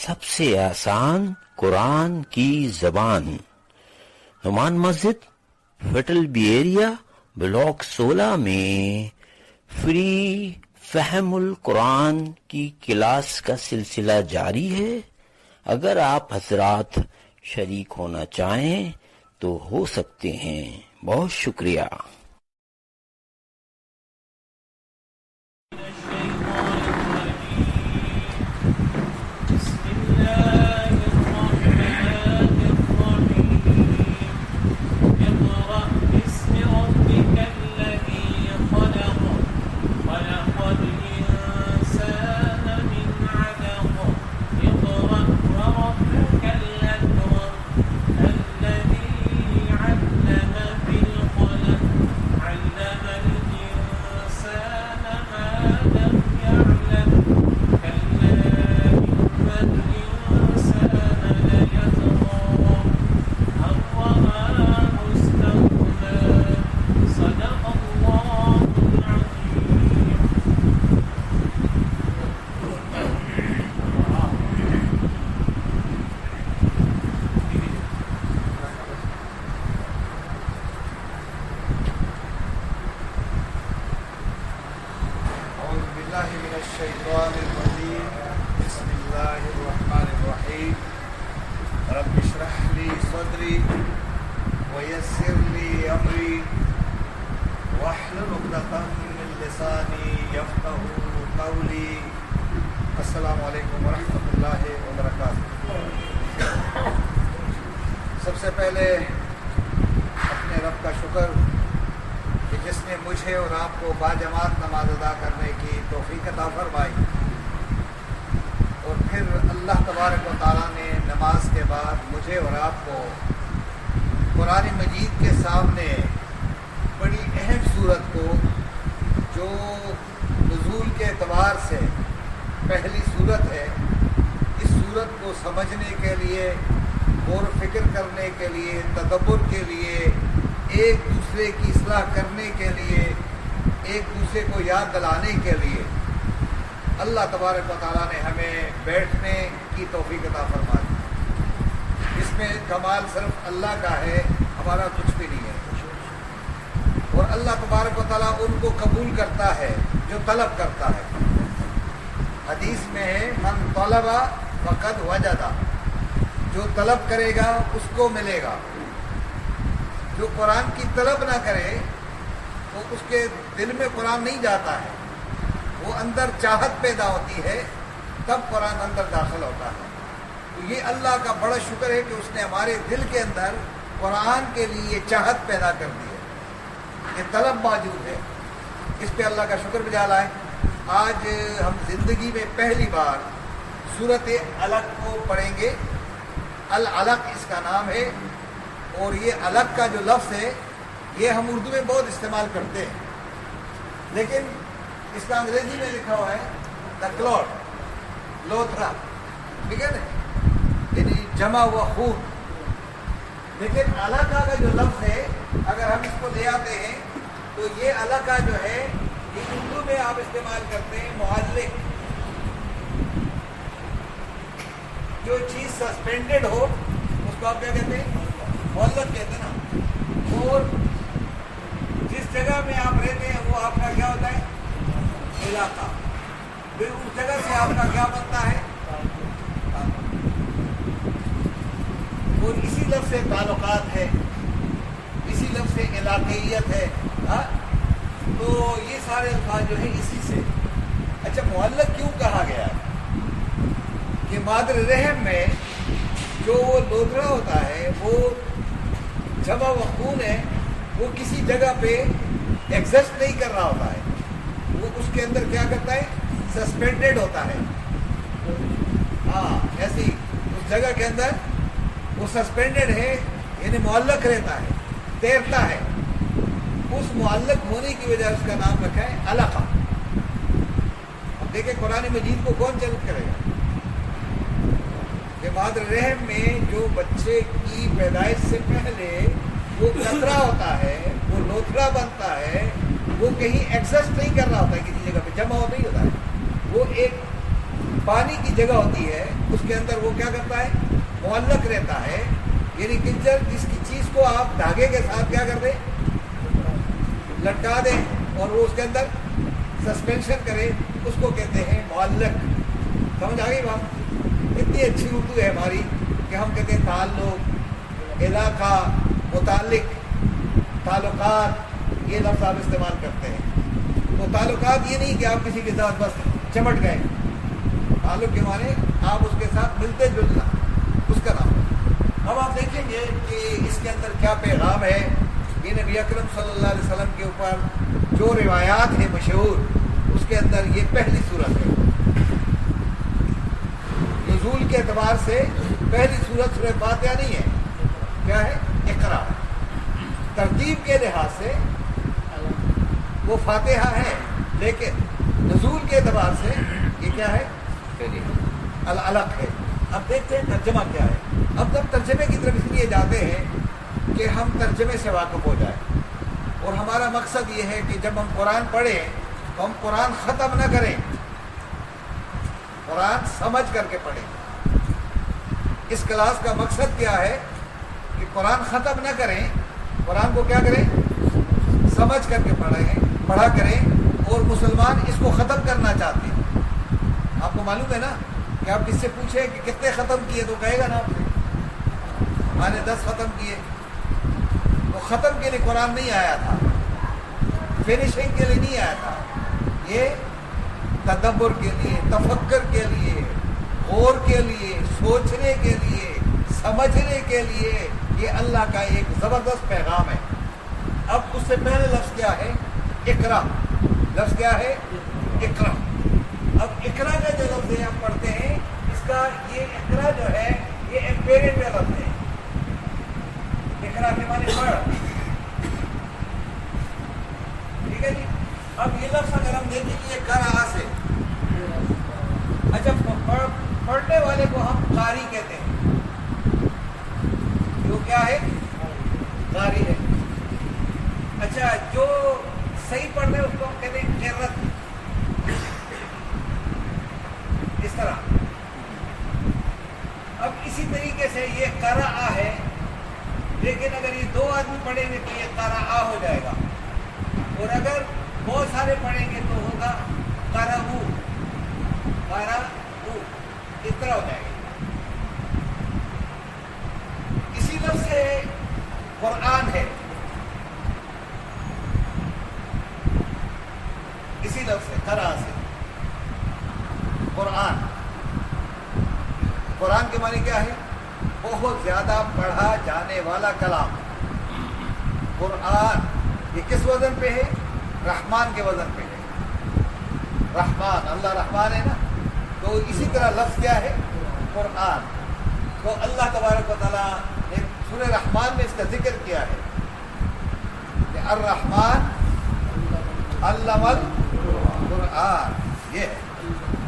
سب سے آسان قرآن کی زبان. نعمان مسجد، فٹل بی ایریا، بلاک 16 میں فری فہم القرآن کی کلاس کا سلسلہ جاری ہے. اگر آپ حضرات شریک ہونا چاہیں تو ہو سکتے ہیں. بہت شکریہ. رب اشرح لي صدري ويسر لي امري واحلل عقدة من لساني يفقهوا قولي. السلام علیکم ورحمۃ اللہ وبرکاتہ. سب سے پہلے اپنے رب کا شکر کہ جس نے مجھے اور آپ کو باجماعت نماز ادا کرنے کی توفیق عطا فرمائی، اور پھر اللہ تبارک و تعالیٰ نے نماز کے بعد مجھے اور آپ کو قرآن مجید کے سامنے بڑی اہم صورت کو، جو نزول کے اعتبار سے پہلی صورت ہے، اس صورت کو سمجھنے کے لیے، غور و فکر کرنے کے لیے، تدبر کے لیے، ایک دوسرے کی اصلاح کرنے کے لیے، ایک دوسرے کو یاد دلانے کے لیے اللہ تبارک و تعالیٰ نے ہمیں بیٹھنے کی توفیق عطا فرما دی. اس میں کمال صرف اللہ کا ہے، ہمارا کچھ بھی نہیں ہے. اور اللہ تبارک و تعالیٰ ان کو قبول کرتا ہے جو طلب کرتا ہے. حدیث میں ہے من طلب فقد وجد، جو طلب کرے گا اس کو ملے گا. جو قرآن کی طلب نہ کرے تو اس کے دل میں قرآن نہیں جاتا ہے. وہ اندر چاہت پیدا ہوتی ہے تب قرآن اندر داخل ہوتا ہے. تو یہ اللہ کا بڑا شکر ہے کہ اس نے ہمارے دل کے اندر قرآن کے لیے چاہت پیدا کر دی ہے، یہ طلب موجود ہے. اس پہ اللہ کا شکر بجا لائیں. آج ہم زندگی میں پہلی بار سورۃ علق کو پڑھیں گے. العلق اس کا نام ہے، اور یہ علق کا جو لفظ ہے یہ ہم اردو میں بہت استعمال کرتے ہیں، لیکن اس کا انگریزی میں لکھا ہوا ہے دا کلوٹ، لوتھرا، ٹھیک ہے نا، یعنی جمع ہوا خون. لیکن علقہ کا جو لفظ ہے اگر ہم اس کو لے آتے ہیں تو یہ علقہ جو ہے یہ اردو میں آپ استعمال کرتے ہیں معلق. جو چیز سسپینڈڈ ہو اس کو آپ کیا کہتے ہیں؟ معلق کہتے ہیں نا. اور جس جگہ میں آپ رہتے ہیں وہ آپ کا کیا ہوتا ہے؟ علاقہ. پھر اس جگہ سے آپ کا کیا بنتا ہے؟ اور اسی لفظ سے تعلقات ہے، اسی لفظ سے علاقیت ہے. تو یہ سارے الفاظ جو ہیں اسی سے. اچھا، معلق کیوں کہا گیا ہے؟ کہ مادر رحم میں جو وہ لوتھڑا ہوتا ہے، وہ جمع و خون ہے، وہ کسی جگہ پہ ایگزسٹ نہیں کر رہا ہوتا ہے. وہ اس کے اندر کیا کرتا ہے؟ سسپینڈڈ ہوتا ہے. ایسی اس جگہ کے اندر وہ سسپینڈڈ ہے، یعنی معلق رہتا ہے، تیرتا ہے. اس معلق ہونے کی وجہ اس کا نام رکھا ہے علقہ. اب دیکھیں قرآن مجید کو کون چیلنج کرے گا کہ مادر رحم میں جو بچے کی پیدائش سے پہلے وہ قطرہ ہوتا ہے، وہ لوتھڑا بنتا ہے، وہ کہیں ایگزسٹ نہیں کر رہا ہوتا ہے، کسی جگہ پہ جمع نہیں ہوتا ہے. وہ ایک پانی کی جگہ ہوتی ہے اس کے اندر وہ کیا کرتا ہے؟ معلق رہتا ہے، یعنی کہ جس کی چیز کو آپ دھاگے کے ساتھ کیا کر دیں؟ لٹکا دیں اور وہ اس کے اندر سسپینشن کرے، اس کو کہتے ہیں معلق۔ سمجھ آ گئی بات؟ اتنی اچھی اردو ہے ہماری کہ ہم کہتے ہیں تعلق، علاقہ، متعلق، تعلقات، یہ لفظ آپ استعمال کرتے ہیں۔ تو تعلقات یہ نہیں کہ آپ کسی کے ساتھ بس چمٹ گئے، تعلق کے معنی آپ اس کے ساتھ ملتے جلنا، اس کا نام ہے۔ اب آپ دیکھیں گے کہ اس کے اندر کیا پیغام ہے۔ یہ نبی اکرم صلی اللہ علیہ وسلم کے اوپر جو روایات ہیں مشہور، اس کے اندر یہ پہلی صورت ہے۔ نزول کے اعتبار سے پہلی صورت سورہ فاتحہ نہیں ہے، کیا ہے؟ اقرا۔ ترتیب کے لحاظ سے وہ فاتحہ ہے، لیکن نزول کے اعتبار سے یہ کیا ہے؟ الگ ہے۔ اب دیکھتے ہیں ترجمہ کیا ہے۔ اب جب ترجمے کی طرف اس لیے جاتے ہیں کہ ہم ترجمے سے واقف ہو جائیں، اور ہمارا مقصد یہ ہے کہ جب ہم قرآن پڑھیں تو ہم قرآن ختم نہ کریں، قرآن سمجھ کر کے پڑھیں۔ اس کلاس کا مقصد کیا ہے کہ قرآن ختم نہ کریں، قرآن کو کیا کریں؟ سمجھ کر کے پڑھا کریں، اور مسلمان اس کو ختم کرنا چاہتے ہیں۔ آپ کو معلوم ہے نا کہ آپ کس سے پوچھیں کہ کتنے ختم کیے تو کہے گا نا آپ سے میں نے 10 ختم کیے۔ تو ختم کے لیے قرآن نہیں آیا تھا، فنشنگ کے لیے نہیں آیا تھا، یہ تدبر کے لیے، تفکر کے لیے، غور کے لیے، سوچنے کے لیے، سمجھنے کے لیے، یہ اللہ کا ایک زبردست پیغام ہے۔ اب اس سے پہلے لفظ کیا ہے؟ اقرا۔ لفظ کیا ہے؟ اقرا۔ اب اقرا کا جو لفظ ہے ہم پڑھتے ہیں، اس کا یہ اقرا جو ہے یہ امپیریٹ کا لفظ ہے۔ اقرا کے معنی پڑھ، ٹھیک ہے جی۔ اب یہ لفظ اگر ہم دیکھیں کہ یہ قرأ سے، اچھا پڑھنے والے کو ہم قاری کہتے ہیں، جو کیا ہے؟ قاری ہے۔ اچھا جو صحیح پڑھ رہے اس کو ہم کہتے ہیں قرأت۔ اس طرح اب اسی طریقے سے یہ قرأ ہے، لیکن اگر یہ 2 آدمی پڑھیں گے تو یہ قرأ ہو جائے گا، اور اگر بہت سارے پڑھیں گے تو ہوگا قرأو، قرأو، اس طرح ہو جائے گا۔ اسی لفظ سے قرآن ہے، اسی لفظ سے قرأ سے قرآن۔ قرآن کے معنی کیا ہے؟ بہت زیادہ پڑھا جانے والا کلام۔ قرآن یہ کس وزن پہ ہے؟ رحمان کے وزن پہ ہے۔ رحمان، اللہ رحمان ہے نا، تو اسی طرح لفظ کیا ہے؟ قرآن۔ تو اللہ تبارک و تعالیٰ نے سورہ رحمان میں اس کا ذکر کیا ہے کہ الرحمن علم القرآن۔ یہ ہے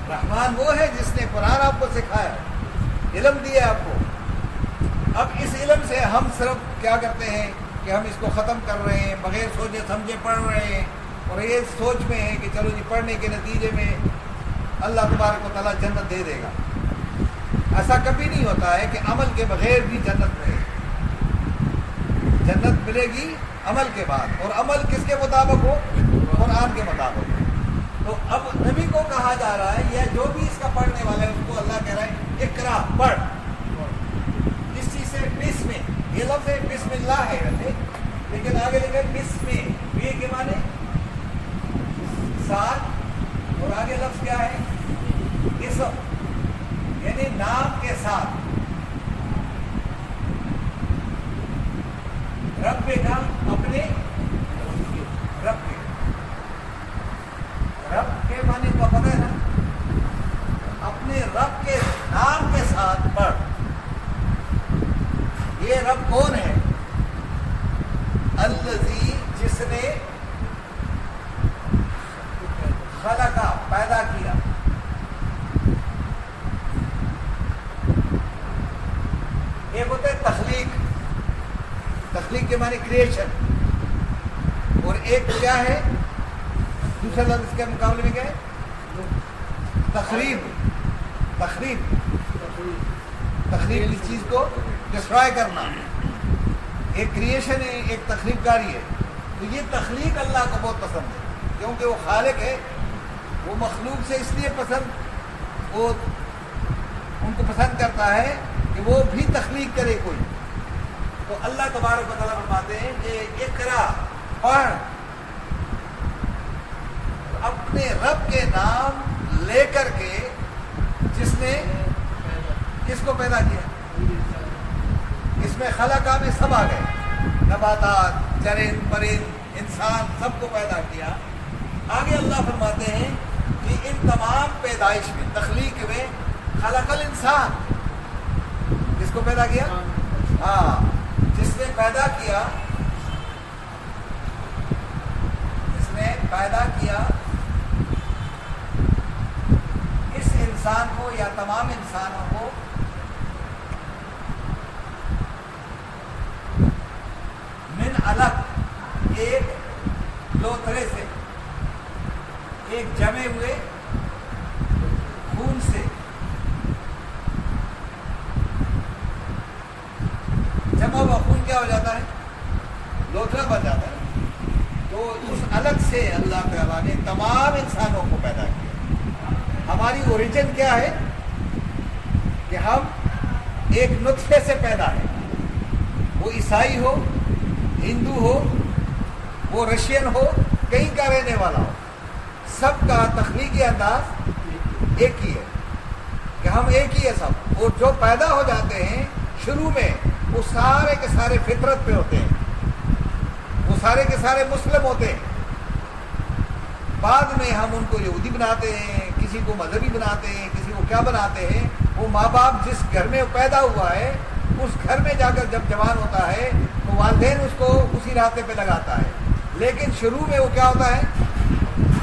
رحمان، وہ ہے جس نے قرآن آپ کو سکھایا، علم دیا آپ کو۔ اب اس علم سے ہم صرف کیا کرتے ہیں کہ ہم اس کو ختم کر رہے ہیں، بغیر سوچے سمجھے پڑھ رہے ہیں، اور یہ سوچ میں ہے کہ چلو جی پڑھنے کے نتیجے میں اللہ تبارک و تعالیٰ جنت دے دے گا۔ ایسا کبھی نہیں ہوتا ہے کہ عمل کے بغیر بھی جنت ملے۔ جنت ملے گی عمل کے بعد، اور عمل کس کے مطابق ہو؟ قرآن کے مطابق۔ تو اب نبی کو کہا جا رہا ہے، یا جو بھی اس کا پڑھنے والا ہے اس کو اللہ کہہ رہا ہے اقرا، پڑھ۔ اس چیز سے بسم، یہ لفظ ہے بسم اللہ ہے ویسے، لیکن آگے لکھا ہے بسم، یہ کے معنی ساتھ، اور آگے لفظ کیا ہے؟ اسم، یعنی نام کے ساتھ۔ رب کا اپنے رب کے، رب کے معنی کو پتہ ہے نا، اپنے رب کے نام کے ساتھ پڑھ۔ یہ رب کون ہے؟ الذی، جس نے خلقہ، پیدا کیا۔ ایک ہوتا ہے تخلیق، تخلیق کے معنی کریشن، اور ایک کیا ہے دوسرا لفظ اس کے مقابلے میں کیا ہے؟ تخریب۔ تخریب اس چیز کو ڈسٹرائے کرنا، ایک کریشن ہے، ایک تخریب کاری ہے. تو یہ تخلیق اللہ کو بہت پسند ہے، کیونکہ وہ خالق ہے. وہ مخلوق سے اس لیے پسند، وہ ان کو پسند کرتا ہے کہ وہ بھی تخلیق کرے کوئی. تو اللہ تبارک و تعالیٰ فرماتے ہیں کہ اقرا، پڑھ، اپنے رب کے نام لے کر کے، جس نے کس کو پیدا کیا. اس میں خلقہ میں سب آ گئے، نباتات، چرند پرند، انسان، سب کو پیدا کیا. آگے اللہ فرماتے ہیں کہ ان تمام پیدائش میں، تخلیق میں، خلق الانسان، کس کو پیدا کیا؟ ہاں، جس نے پیدا کیا، اس انسان کو یا تمام انسانوں کو من علق، ایک لوتھڑے سے، ایک جمے ہوئے خون سے. جمع ہوا خون کیا ہو جاتا ہے؟ لوتھڑا بن جاتا ہے. تو اس الگ سے اللہ تعالیٰ نے تمام انسانوں کو پیدا کیا. ہماری اوریجن کیا ہے کہ ہم ایک نطفے سے پیدا ہے. وہ عیسائی ہو، ہندو ہو، وہ رشین ہو، کہیں کا رہنے والا ہو، سب کا تخلیقی انداز ایک ہی ہے کہ ہم ایک ہی ہے سب. اور جو پیدا ہو جاتے ہیں شروع میں، وہ سارے کے سارے فطرت پہ ہوتے ہیں، وہ سارے کے سارے مسلم ہوتے ہیں. بعد میں ہم ان کو یہودی بناتے ہیں، کسی کو مذہبی بناتے ہیں، کسی کو کیا بناتے ہیں. وہ ماں باپ جس گھر میں پیدا ہوا ہے، اس گھر میں جا کر جب جوان ہوتا ہے تو والدین اس کو اسی راستے پہ لگاتا ہے. لیکن شروع میں وہ کیا ہوتا ہے؟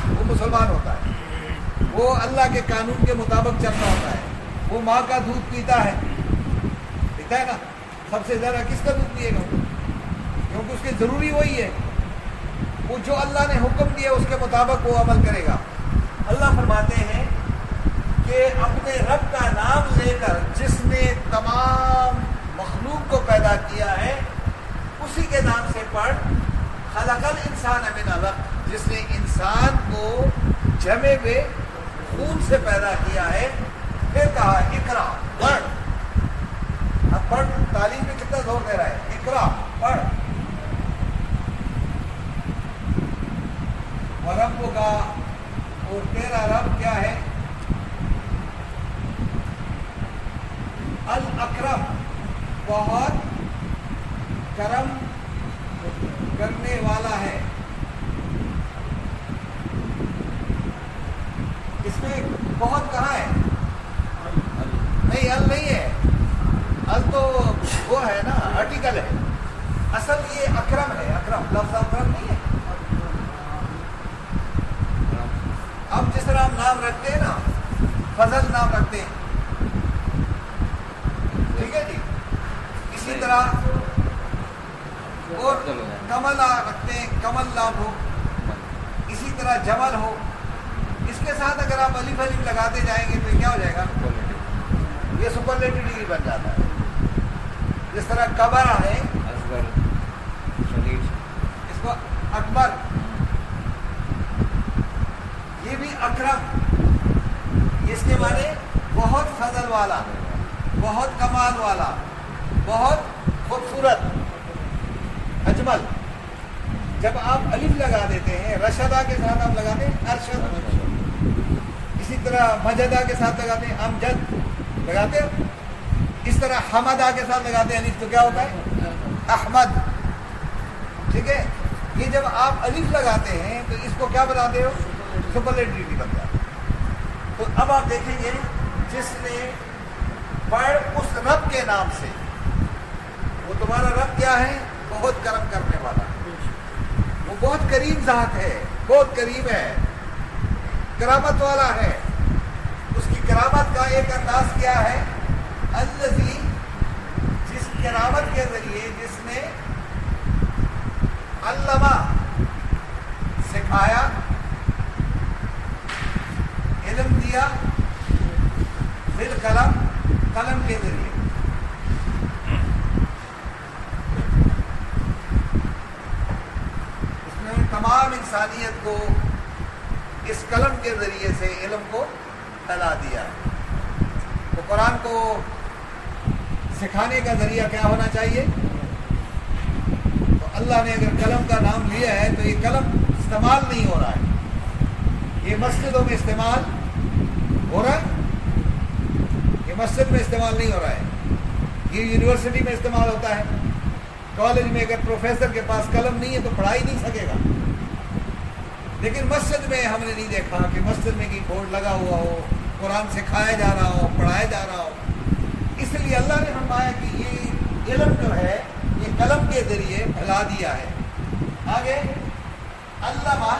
وہ مسلمان ہوتا ہے. وہ اللہ کے قانون کے مطابق چلتا ہوتا ہے. وہ ماں کا دودھ پیتا ہے نا. سب سے زیادہ کس کا دودھ پیے گا؟ کیونکہ اس کی ضروری وہی ہے. وہ جو اللہ نے حکم دیا اس کے مطابق وہ عمل کرے گا. اللہ فرماتے ہیں کہ اپنے رب کا نام لے کر، جس نے تمام مخلوق کو پیدا کیا ہے، اسی کے نام سے پڑھ. خلق الانسان من علق، جس نے انسان کو جمے ہوئے خون سے پیدا کیا ہے. پھر کہا اقرا، پڑھ. اب پڑھ تعلیم میں کتنا زور دے رہا ہے. اقرا، پڑھ. اور رب کا، اور تیرا رب کیا ہے؟ الاکرم، بہت کرم کرنے والا ہے. اس میں بہت کہاں ہے؟ نہیں، ال نہیں ہے. ال تو وہ ہے نا، آرٹیکل ہے. اصل یہ اکرم ہے. اکرم لفظ اکرم نہیں ہے. اب جس طرح ہم نام رکھتے ہیں نا، فضل نام رکھتے ہیں، ٹھیک ہے جی. اسی طرح اور کمل رکھتے ہیں، کمل نام ہو. اسی طرح جمل ہو. اس کے ساتھ اگر آپ الف الف لگاتے جائیں گے تو کیا ہو جائے گا؟ یہ سپرلیٹو ڈگری بن جاتا ہے. جس طرح کبر ہے، اس کو اکبر. یہ بھی اکرم، اس کے معنی بہت فضل والا، بہت کمال والا، بہت خوبصورت. اجمل، جب آپ الف لگا دیتے ہیں، رشدہ کے ساتھ آپ لگاتے ہیں ارشد. اسی طرح مجدہ کے ساتھ لگاتے ہیں امجد، لگاتے ہیں. اس طرح حمدہ کے ساتھ لگاتے ہیں الف تو کیا ہوتا ہے؟ احمد. ٹھیک ہے. یہ جب آپ الف لگاتے ہیں تو اس کو کیا بناتے ہو؟ سپرلیٹیو بن جاتا ہے. تو اب آپ دیکھیں گے، جس نے پڑھ اس رب کے نام سے. وہ تمہارا رب کیا ہے؟ بہت کرم کرنے والا. وہ بہت کریم ذات ہے، بہت کریم ہے، کرامت والا ہے. اس کی کرامت کا ایک انداز کیا ہے؟ الذی، جس کرامت کے ذریعے جس نے علمہ، سکھایا، علم دیا، فی قلم کے ذریعے. اس نے تمام انسانیت کو اس قلم کے ذریعے سے علم کو پھیلا دیا ہے. تو قرآن کو سکھانے کا ذریعہ کیا ہونا چاہیے؟ تو اللہ نے اگر قلم کا نام لیا ہے تو یہ قلم استعمال نہیں ہو رہا ہے. یہ مسجدوں میں استعمال ہو رہا ہے؟ یہ مسجد میں استعمال نہیں ہو رہا ہے. یہ یونیورسٹی میں استعمال ہوتا ہے. کالج میں اگر پروفیسر کے پاس قلم نہیں ہے تو پڑھا ہی نہیں سکے گا. لیکن مسجد میں ہم نے نہیں دیکھا کہ مسجد میں کوئی بورڈ لگا ہوا ہو، قرآن سکھایا جا رہا ہو، پڑھایا جا رہا ہو. اس لیے اللہ نے فرمایا کہ یہ علم جو ہے یہ قلم کے ذریعے پھیلا دیا ہے. آگے علامہ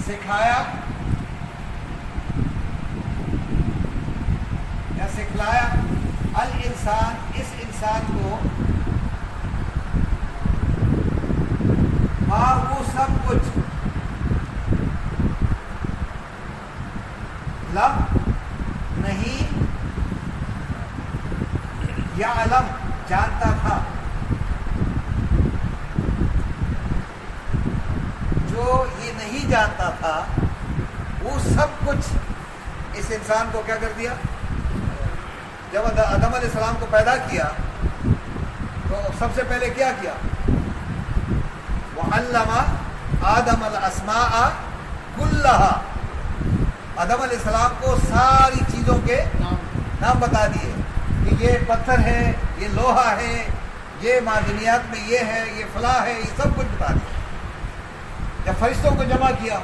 سکھایا یا سکھلایا الانسان اس انسان کو وہ سب کچھ لم نہیں یا علم جانتا تھا، جو یہ نہیں جانتا تھا وہ سب کچھ اس انسان کو کیا کر دیا. جب آدم علیہ السلام کو پیدا کیا تو سب سے پہلے کیا کیا؟ وَعَلَّمَ آدَمَ الْأَسْمَاءَ كُلَّهَا. آدم علیہ السلام کو ساری چیزوں کے نام بتا دیے کہ یہ پتھر ہے، یہ لوہا ہے، یہ معدنیات میں یہ ہے، یہ فلاں ہے، یہ سب کچھ بتا دیا. جب فرشتوں کو جمع کیا،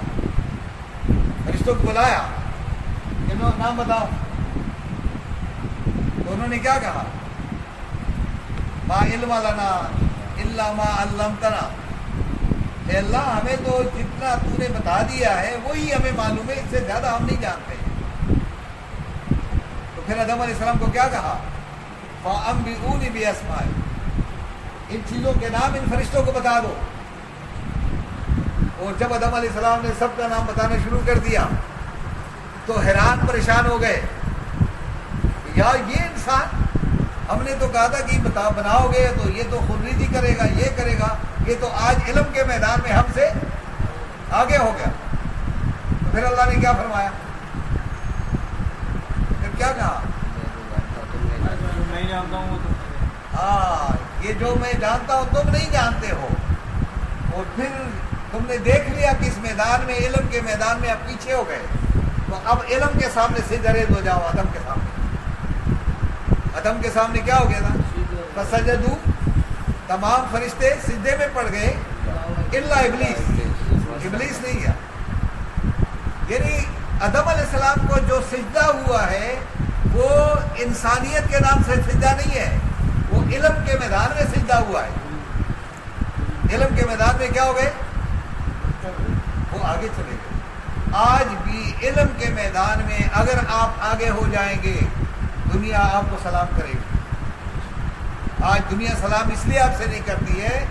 فرشتوں کو بلایا کہ نام بتاؤ، تو انہوں نے کیا کہا؟ ما علم لنا الا ما علمتنا. اے اللہ ہمیں تو جتنا تو نے بتا دیا ہے وہی ہمیں معلوم ہے، اس سے زیادہ ہم نہیں جانتے. تو پھر آدم علیہ السلام کو کیا کہا؟ فَأَنبِئُونِي بِأَسْمَائِهِمْ. ان چیزوں کے نام ان فرشتوں کو بتا دو. اور جب آدم علیہ السلام نے سب کا نام بتانا شروع کر دیا تو حیران پریشان ہو گئے. یا یہ انسان، ہم نے تو کہا تھا کہ بناؤ گے تو یہ تو خودریزی کرے گا، یہ کرے گا، یہ تو آج علم کے میدان میں ہم سے آگے ہو گیا. تو پھر اللہ نے کیا فرمایا؟ پھر کیا کہا؟ ہاں، یہ جو میں جانتا ہوں تم نہیں جانتے ہو. اور پھر تم نے دیکھ لیا کہ اس میدان میں، علم کے میدان میں اب پیچھے ہو گئے، تو اب علم کے سامنے سجدہ ریز ہو جاؤ. آدم کے سامنے، آدم کے سامنے کیا ہو گیا تھا؟ فسجدوا، تمام فرشتے سجدے میں پڑ گئے الا ابلیس. ابلیس نہیں گیا. یعنی آدم علیہ السلام کو جو سجدہ ہوا ہے وہ انسانیت کے نام سے سجدہ نہیں ہے، وہ علم کے میدان میں سجدہ ہوا ہے. علم کے میدان میں کیا ہو گئے؟ وہ آگے چلے گئے. آج بھی علم کے میدان میں اگر آپ آگے ہو جائیں گے دنیا آپ کو سلام کرے گی. آج دنیا سلام اس لیے آپ سے نہیں کرتی ہے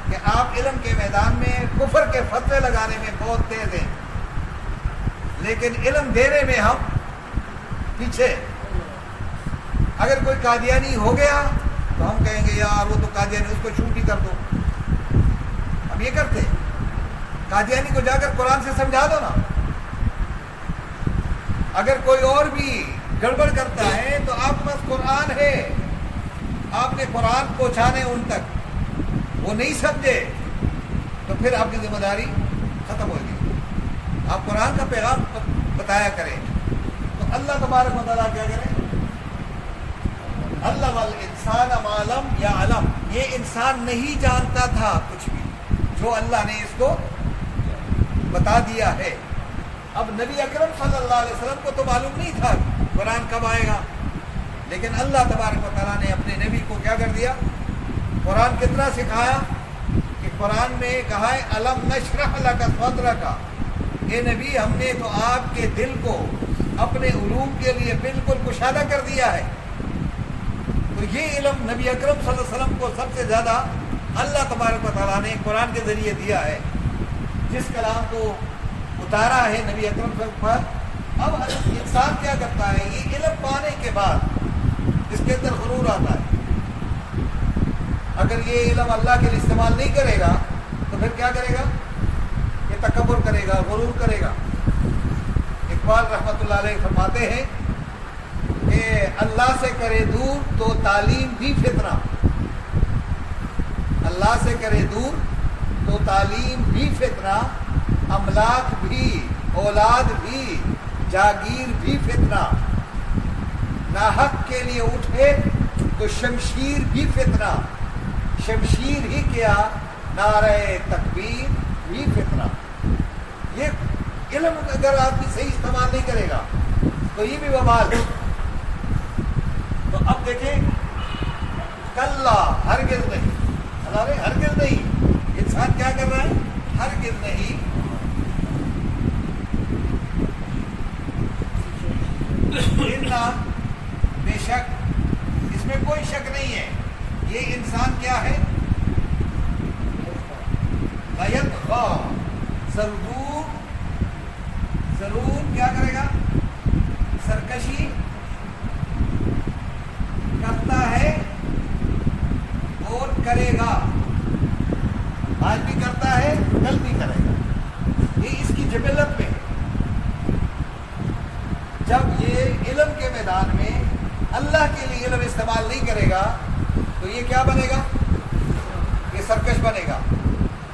کہ آپ علم کے میدان میں کفر کے فتوے لگانے میں بہت تیز ہیں، لیکن علم دینے میں ہم پیچھے. اگر کوئی قادیانی ہو گیا تو ہم کہیں گے یار وہ تو قادیانی، اس کو شوٹ ہی کر دو. ہم یہ کرتے ہیں. قادیانی کو جا کر قرآن سے سمجھا دو نا. اگر کوئی اور بھی گڑبڑ کرتا ہے تو آپ کے پاس قرآن ہے، آپ نے قرآن پہنچانے ان تک، وہ نہیں سمجھے تو پھر آپ کی ذمہ داری ختم ہو گئی. آپ قرآن کا پیغام بتایا کریں. تو اللہ تبارک و تعالیٰ کیا کریں؟ علم الانسان ما لم یعلم. یہ انسان نہیں جانتا تھا کچھ بھی جو اللہ نے اس کو بتا دیا ہے. اب نبی اکرم صلی اللہ علیہ وسلم کو تو معلوم نہیں تھا قرآن کب آئے گا، لیکن اللہ تبارک و تعالیٰ نے اپنے نبی کو کیا کر دیا؟ قرآن کتنا سکھایا کہ قرآن میں کہا ہے الم نشرح لک صدرک. اے نبی ہم نے تو آپ کے دل کو اپنے علوم کے لیے بالکل کشادہ کر دیا ہے. تو یہ علم نبی اکرم صلی اللہ علیہ وسلم کو سب سے زیادہ اللہ تبارک و تعالیٰ نے قرآن کے ذریعے دیا ہے. جس کلام کو اتارا ہے نبی اکرم صلی اللہ علیہ وسلم پر اب انسان کیا کرتا ہے، یہ علم پانے کے بعد اس کے اندر غرور آتا ہے. اگر یہ علم اللہ کے لیے استعمال نہیں کرے گا تو پھر کیا کرے گا؟ یہ تکبر کرے گا، غرور کرے گا. اقبال رحمۃ اللہ علیہ فرماتے ہیں کہ اللہ سے کرے دور تو تعلیم بھی فتنہ، اللہ سے کرے دور تو تعلیم بھی فتنہ، املاک بھی، اولاد بھی، جاگیر بھی فتنہ، ناحق کے لیے اٹھے تو شمشیر بھی فتنہ، شمشیر ہی کیا نعرہ تکبیر بھی فتنہ. یہ علم اگر آدمی صحیح استعمال نہیں کرے گا تو یہ بھی وبال ہے. تو اب دیکھیں، کلا ہرگز نہیں، ہرگز نہیں. انسان کیا کر رہا ہے؟ ہرگز نہیں. بے شک، اس میں کوئی شک نہیں ہے، یہ انسان کیا ہے؟ ضرور کیا کرے گا؟ سرکشی کرتا ہے اور کرے گا. آج بھی کرتا ہے، کل بھی کرے گا. یہ اس کی جبلت میں. جب یہ علم کے میدان میں اللہ کے لیے علم استعمال نہیں کرے گا تو یہ کیا بنے گا؟ یہ سرکش بنے گا.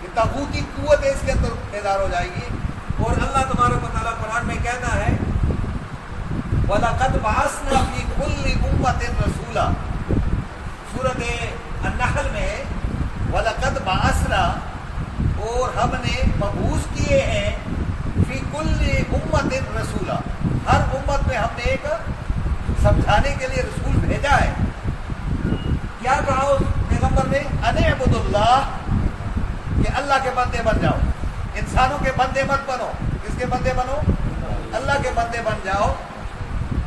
یہ طاغوتی قوت اس کے اندر بیدار ہو جائے گی. اور اللہ تبارک و تعالیٰ قرآن میں کہتا ہے وَلَقَدْ بَعَثْنَا فِي كُلِّ أُمَّةٍ رَسُولًا. سورۃ النحل میں وَلَقَدْ بَعَثْنَا، اور ہم نے مبعوث کیے ہیں، فی کل امت رسولا، ہر امت میں ہم نے ایک سمجھانے کے لیے رسول بھیجا ہے. کیا کہا اس پیغمبر نے؟ ان اعبدوا اللہ، کہ اللہ کے بندے بن جاؤ. انسانوں کے بندے مت بنو. کس کے بندے بنو؟ اللہ کے بندے بن جاؤ.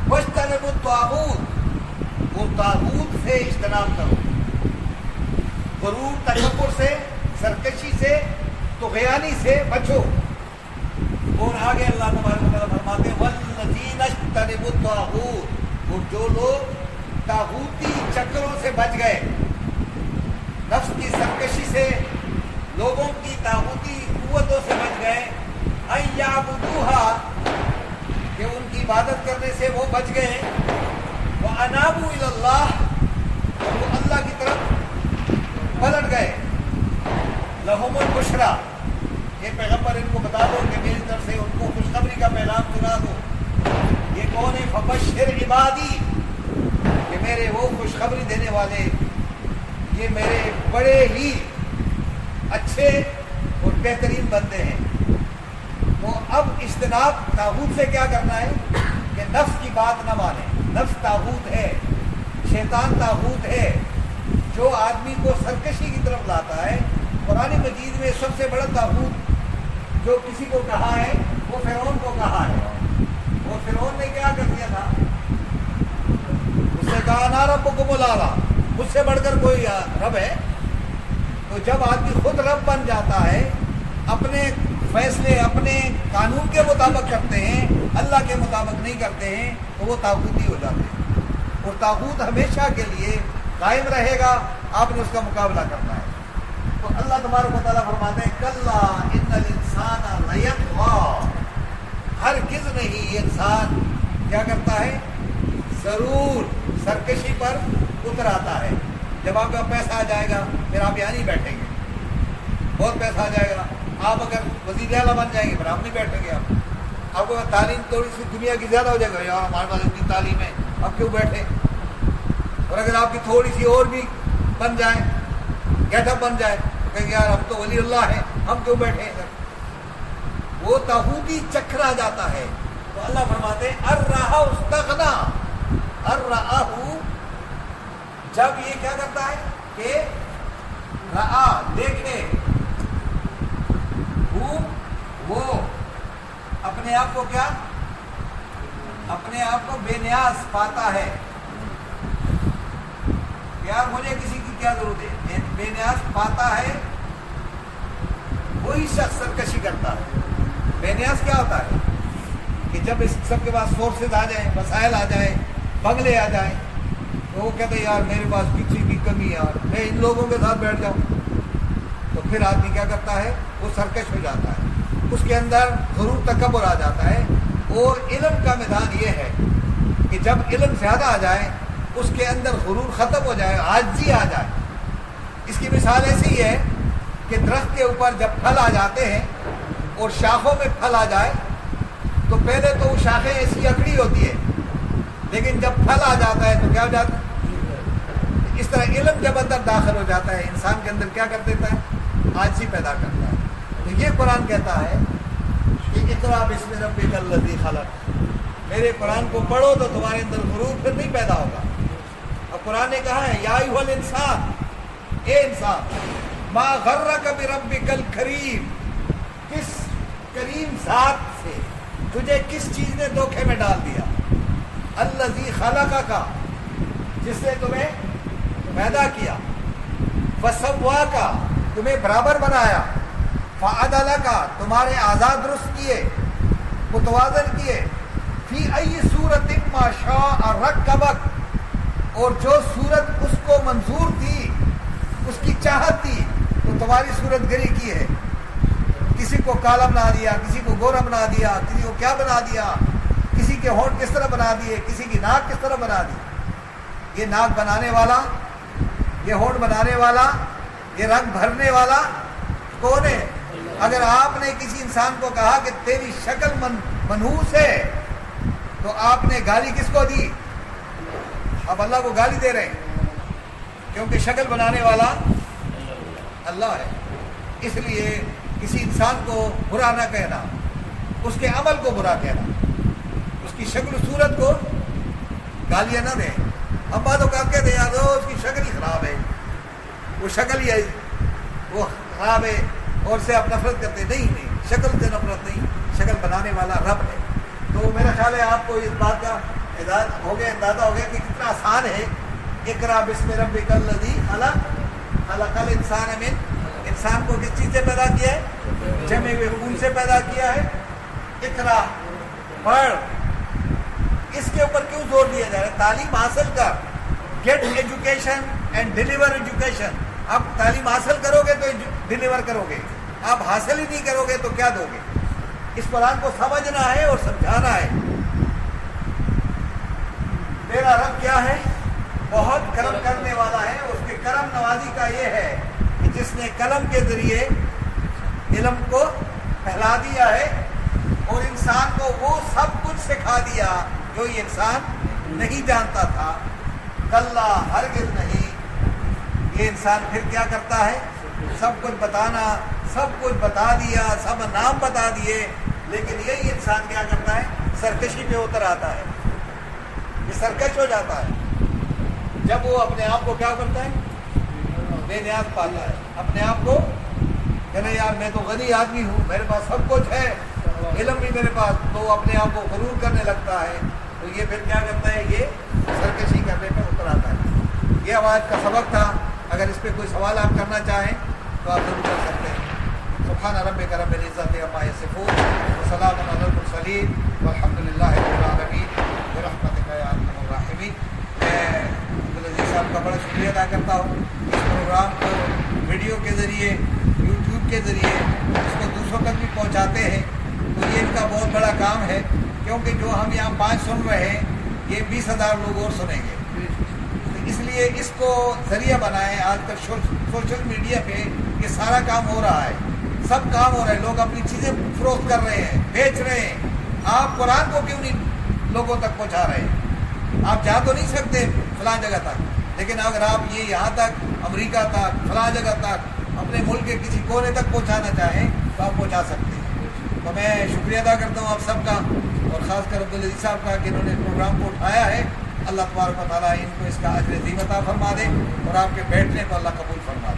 واجتنبوا الطاغوت، وہ طاغوت سے اجتناب کرو. غرور، تکبر سے، سرکشی سے، طغیانی سے بچو. اور آگے اللہ تبارک و تعالیٰ فرماتے ہیں والذین اجتنبوا الطاغوت، اور جو لوگ طاغوتی چکروں سے بچ گئے، نفس کی سرکشی سے، لوگوں کی طاغوتی قوتوں سے بچ گئے، ان یعبدوها، کہ ان کی عبادت کرنے سے وہ بچ گئے، وانابوا الی اللہ، اور وہ اللہ کی طرف پلٹ گئے، لہم البشریٰ، یہ پیغمبر ان کو بتا دو کہ میری طرف سے ان کو خوشخبری کا پیغام سنا دو. یہ کون ہے؟ فبشر عبادی، کہ میرے وہ خوشخبری دینے والے، یہ میرے بڑے ہی اچھے اور بہترین بندے ہیں. تو اب اجتناب طاغوت سے کیا کرنا ہے کہ نفس کی بات نہ مانے. نفس طاغوت ہے، شیطان طاغوت ہے جو آدمی کو سرکشی کی طرف لاتا ہے. قرآن مجید میں سب سے بڑا طاغوت جو کسی کو کہا ہے وہ فرعون کو کہا ہے. اور فرعون نے کیا کر دیا تھا؟ اس نے کہا انا ربکم الاعلی، مجھ سے بڑھ کر کوئی رب ہے. تو جب آدمی خود رب بن جاتا ہے، اپنے فیصلے اپنے قانون کے مطابق کرتے ہیں، اللہ کے مطابق نہیں کرتے ہیں، تو وہ طاغوتی ہو جاتے ہیں. اور طاغوت ہمیشہ کے لیے قائم رہے گا، آپ نے اس کا مقابلہ کرنا ہے. تو اللہ تبارک و تعالیٰ فرماتے ہیں کلا ان الانسان لیطغی، ہرگز نہیں انسان کیا کرتا ہے؟ ضرور سرکشی پر اتر آتا ہے. جب آپ کا پیسہ آ جائے گا پھر آپ یہاں نہیں بیٹھیں گے. بہت پیسہ آ جائے گا، آپ اگر وزیر اعلیٰ بن جائیں گے پھر آپ نہیں بیٹھیں گے. آپ کو تعلیم تھوڑی سی دنیا کی زیادہ ہو جائے گا، یار ہمارے پاس اتنی تعلیم ہے، اب کیوں بیٹھے. اور اگر آپ کی تھوڑی سی اور بھی بن جائے، گیٹ اپ بن جائے، تو کہیں گے یار ہم تو ولی اللہ ہیں، ہم کیوں بیٹھے ہیں. وہ طاغوتی چکر آ جاتا ہے. تو اللہ فرماتے ہیں ارراہ استغنا، ارراہ، جب یہ کیا کرتا ہے کہ رآ دیکھے، وہ اپنے آپ کو کیا، اپنے آپ کو بے نیاز پاتا ہے. یار مجھے کسی کی کیا ضرورت ہے، بے نیاز پاتا ہے، وہی شخص سرکشی کرتا ہے. بے نیاز کیا ہوتا ہے؟ کہ جب اس سب کے پاس سورسز آ جائیں، وسائل آ جائیں، بنگلے آ جائیں، تو وہ کہتے ہیں یار میرے پاس کسی کی کمی ہے یار، میں ان لوگوں کے ساتھ بیٹھ جاؤں، تو پھر آدمی کیا کرتا ہے، وہ سرکش ہو جاتا ہے، اس کے اندر غرور تکبر آ جاتا ہے۔ اور علم کا میدان یہ ہے کہ جب علم زیادہ آ جائے، اس کے اندر غرور ختم ہو جائے، عاجزی آ جائے۔ اس کی مثال ایسی ہی ہے کہ درخت کے اوپر جب پھل آ جاتے ہیں اور شاخوں میں پھل آ جائے تو پہلے تو وہ شاخیں ایسی اکڑی ہوتی ہے، لیکن جب پھل آ جاتا ہے تو کیا ہو جاتا ہے؟ اس طرح علم جب اندر داخل ہو جاتا ہے، انسان کے اندر کیا کر دیتا ہے؟ عاجزی پیدا کرتا ہے۔ تو یہ قرآن کہتا ہے کہ اقرأ باسم ربک الذی خلق، میرے قرآن کو پڑھو تو تمہارے اندر غرور پھر نہیں پیدا ہوگا۔ اور قرآن نے کہا ہے یا ایھا الانسان، اے انسان، ما غرک بربک الکریم، کس کریم ذات سے تجھے کس چیز نے دھوکے میں ڈال دیا؟ الذی خلقک، جس نے تمہیں پیدا کیا، فسواک، تمہیں برابر بنایا، فعدلک، تمہارے اعضاء درست کیے، متوازن کیے، فی ای صورت ما شاء رکبک، اور جو صورت اس کو منظور تھی، اس کی چاہت تھی تو تمہاری صورت گری کی ہے۔ کسی کو کالا بنا دیا، کسی کو گورا بنا دیا، کسی کو کیا بنا دیا، کسی کے ہونٹ کس طرح بنا دیے، کسی کی ناک کس طرح بنا دی۔ یہ ناک بنانے والا، یہ ہونٹ بنانے والا، یہ رنگ بھرنے والا کون ہے؟ اگر آپ نے کسی انسان کو کہا کہ تیری شکل منحوس ہے تو آپ نے گالی کس کو دی؟ اب اللہ کو گالی دے رہے ہیں، کیونکہ شکل بنانے والا اللہ ہے۔ اس لیے کسی انسان کو برا نہ کہنا، اس کے عمل کو برا کہنا، اس کی شکل و صورت کو گالیاں نہ دیں۔ ہم بعض اوقات کہتے ہیں یار اس کی شکل ہی خراب ہے، وہ شکل ہی ہے، وہ خراب ہے، اور سے آپ نفرت کرتے ہیں۔ نہیں، شکل سے نفرت نہیں، شکل بنانے والا رب ہے۔ تو میرا خیال ہے آپ کو اس بات کا اندازہ ہو گیا کہ کتنا آسان ہے۔ اقرأ باسم ربک الذی خلق، خلق الانسان من، انسان کو کس چیز سے پیدا کیا ہے؟ جمے ہوئے خون سے پیدا کیا ہے۔ اقرأ، پڑھ۔ اس کے اوپر کیوں زور دیا جا رہا ہے؟ تعلیم حاصل کر، get education and deliver education. آپ تعلیم حاصل کرو گے تو ڈیلیور کرو گے، آپ حاصل ہی نہیں کرو گے تو کیا دو گے؟ اس قرآن کو سمجھنا ہے اور سمجھانا ہے۔ میرا رب کیا ہے؟ بہت کرم کرنے والا ہے۔ اس کے کرم نوازی کا یہ ہے کہ جس نے قلم کے ذریعے علم کو پھیلا دیا ہے اور انسان کو وہ سب کچھ سکھا دیا جو یہ انسان نہیں جانتا تھا۔ کلا، ہرگز نہیں۔ یہ انسان پھر کیا کرتا ہے؟ سب کچھ بتانا، سب کچھ بتا دیا، سب نام بتا دیے، لیکن یہی انسان کیا کرتا ہے؟ سرکشی پہ اتر آتا ہے، یہ سرکش ہو جاتا ہے۔ جب وہ اپنے آپ کو کیا کرتا ہے؟ بے نیاز پاتا ہے، اپنے آپ کو کہنا یار میں تو غنی آدمی ہوں، میرے پاس سب کچھ ہے، علم بھی میرے پاس، تو اپنے آپ کو غرور کرنے لگتا ہے۔ تو یہ پھر کیا کرتا ہے؟ یہ سرکشی کرنے پہ اتر آتا ہے۔ یہ آج کا سبق تھا۔ اگر اس پہ کوئی سوال آپ کرنا چاہیں تو آپ ضرور کر سکتے ہیں۔ سبحان ربک رب العزت عما یصفون وسلام علی المرسلین والحمد للہ رب العالمین برحمتک یا ارحم الراحمین۔ میں عبدالعزیز صاحب کا بڑا شکریہ ادا کرتا ہوں، اس پروگرام کو ویڈیو کے ذریعے، یوٹیوب کے ذریعے اس کو دوسروں تک بھی پہنچاتے ہیں، تو یہ ان کا بہت بڑا کام ہے، کیونکہ جو ہم یہاں 5 سن رہے ہیں یہ 20,000 لوگ اور سنیں گے۔ اس لیے اس کو ذریعہ بنائیں۔ آج کل سوشل میڈیا پہ یہ سارا کام ہو رہا ہے، سب کام ہو رہا ہے، لوگ اپنی چیزیں فروخت کر رہے ہیں، بیچ رہے ہیں۔ آپ قرآن کو کیوں نہیں لوگوں تک پہنچا رہے ہیں؟ آپ جا تو نہیں سکتے فلاں جگہ تک، لیکن اگر آپ یہ یہاں تک، امریکہ تک، فلاں جگہ تک، اپنے ملک کے کسی کونے تک پہنچانا چاہیں تو آپ پہنچا سکتے ہیں۔ تو میں شکریہ ادا کرتا ہوں آپ سب کا، اور خاص کر عبدالعزیز صاحب کا کہ انہوں نے اس پروگرام کو اٹھایا ہے۔ اللہ تبارک و تعالیٰ ان کو اس کا اجر عظیم عطا فرما دے، اور آپ کے بیٹھنے کو اللہ قبول فرما دے۔